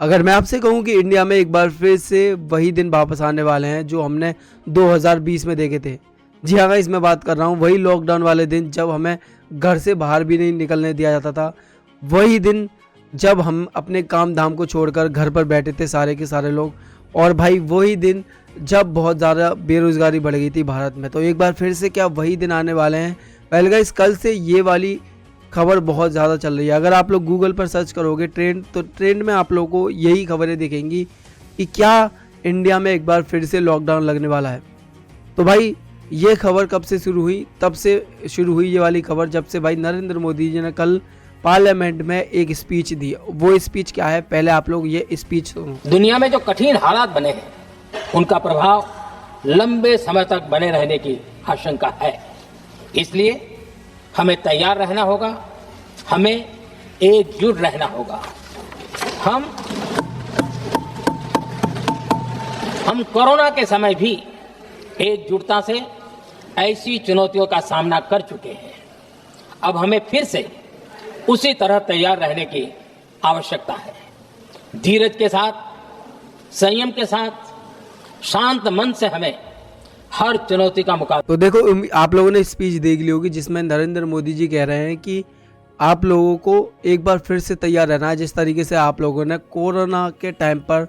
अगर मैं आपसे कहूँ कि इंडिया में एक बार फिर से वही दिन वापस आने वाले हैं जो हमने 2020 में देखे थे। जी हाँ गाइस, मैं बात कर रहा हूँ वही लॉकडाउन वाले दिन जब हमें घर से बाहर भी नहीं निकलने दिया जाता था। वही दिन जब हम अपने काम धाम को छोड़कर घर पर बैठे थे सारे के सारे लोग। और भाई वही दिन जब बहुत ज़्यादा बेरोज़गारी बढ़ गई थी भारत में। तो एक बार फिर से क्या वही दिन आने वाले हैं? वेल गाइस, कल से ये वाली खबर बहुत ज़्यादा चल रही है। अगर आप लोग गूगल पर सर्च करोगे ट्रेंड, तो ट्रेंड में आप लोगों को यही खबरें दिखेंगी कि क्या इंडिया में एक बार फिर से लॉकडाउन लगने वाला है। तो भाई ये खबर कब से शुरू हुई? तब से शुरू हुई ये वाली खबर जब से भाई नरेंद्र मोदी जी ने कल पार्लियामेंट में एक स्पीच दी। वो स्पीच क्या है, पहले आप लोग ये स्पीच सुनो। दुनिया में जो कठिन हालात बने हैं उनका प्रभाव लंबे समय तक बने रहने की आशंका है। इसलिए हमें तैयार रहना होगा, हमें एकजुट रहना होगा। हम कोरोना के समय भी एकजुटता से ऐसी चुनौतियों का सामना कर चुके हैं। अब हमें फिर से उसी तरह तैयार रहने की आवश्यकता है। धीरज के साथ, संयम के साथ, शांत मन से हमें हर चुनौती का मुकाबला। तो देखो, आप लोगों ने स्पीच देख ली होगी जिसमें नरेंद्र मोदी जी कह रहे हैं कि आप लोगों को एक बार फिर से तैयार रहना है। जिस तरीके से आप लोगों ने कोरोना के टाइम पर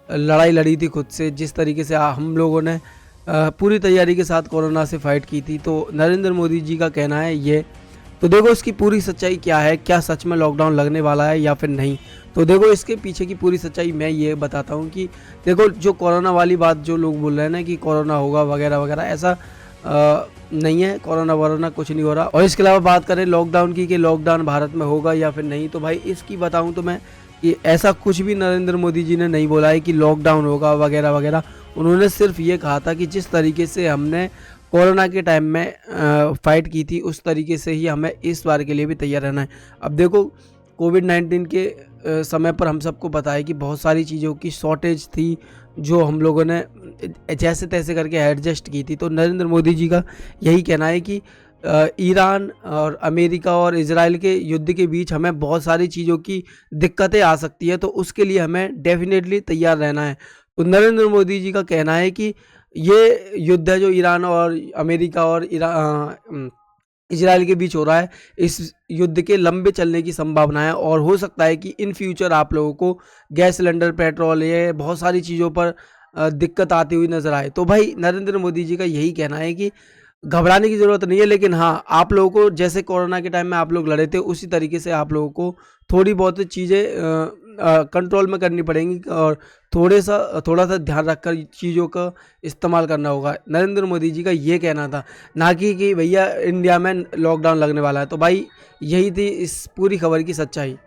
लड़ाई लड़ी थी खुद से, जिस तरीके से हम लोगों ने पूरी तैयारी के साथ कोरोना से फाइट की थी, तो नरेंद्र मोदी जी का कहना है ये। तो देखो इसकी पूरी सच्चाई क्या है, क्या सच में लॉकडाउन लगने वाला है या फिर नहीं। तो देखो इसके पीछे की पूरी सच्चाई मैं ये बताता हूँ कि देखो जो कोरोना वाली बात जो लोग बोल रहे हैं ना कि कोरोना होगा वगैरह वगैरह, ऐसा नहीं है। कोरोना वोरोना कुछ नहीं हो रहा। और इसके अलावा बात करें लॉकडाउन की कि लॉकडाउन भारत में होगा या फिर नहीं, तो भाई इसकी बताऊँ तो मैं कि ऐसा कुछ भी नरेंद्र मोदी जी ने नहीं बोला है कि लॉकडाउन होगा वगैरह वगैरह। उन्होंने सिर्फ ये कहा था कि जिस तरीके से हमने कोरोना के टाइम में फाइट की थी उस तरीके से ही हमें इस बार के लिए भी तैयार रहना है। अब देखो कोविड-19 के समय पर हम सबको पता है कि बहुत सारी चीज़ों की शॉर्टेज थी जो हम लोगों ने जैसे तैसे करके एडजस्ट की थी। तो नरेंद्र मोदी जी का यही कहना है कि ईरान और अमेरिका और इजराइल के युद्ध के बीच हमें बहुत सारी चीज़ों की दिक्कतें आ सकती है, तो उसके लिए हमें डेफिनेटली तैयार रहना है। तो नरेंद्र मोदी जी का कहना है कि ये युद्ध है जो ईरान और अमेरिका और इजराइल के बीच हो रहा है, इस युद्ध के लंबे चलने की संभावना है और हो सकता है कि इन फ्यूचर आप लोगों को गैस सिलेंडर, पेट्रोल, ये बहुत सारी चीज़ों पर दिक्कत आती हुई नज़र आए। तो भाई नरेंद्र मोदी जी का यही कहना है कि घबराने की ज़रूरत नहीं है, लेकिन हाँ आप लोगों को जैसे कोरोना के टाइम में आप लोग लड़े थे उसी तरीके से आप लोगों को थोड़ी बहुत चीज़ें कंट्रोल में करनी पड़ेंगी और थोड़ा सा ध्यान रखकर चीज़ों का इस्तेमाल करना होगा। नरेंद्र मोदी जी का ये कहना था, ना कि भैया इंडिया में लॉकडाउन लगने वाला है। तो भाई यही थी इस पूरी खबर की सच्चाई।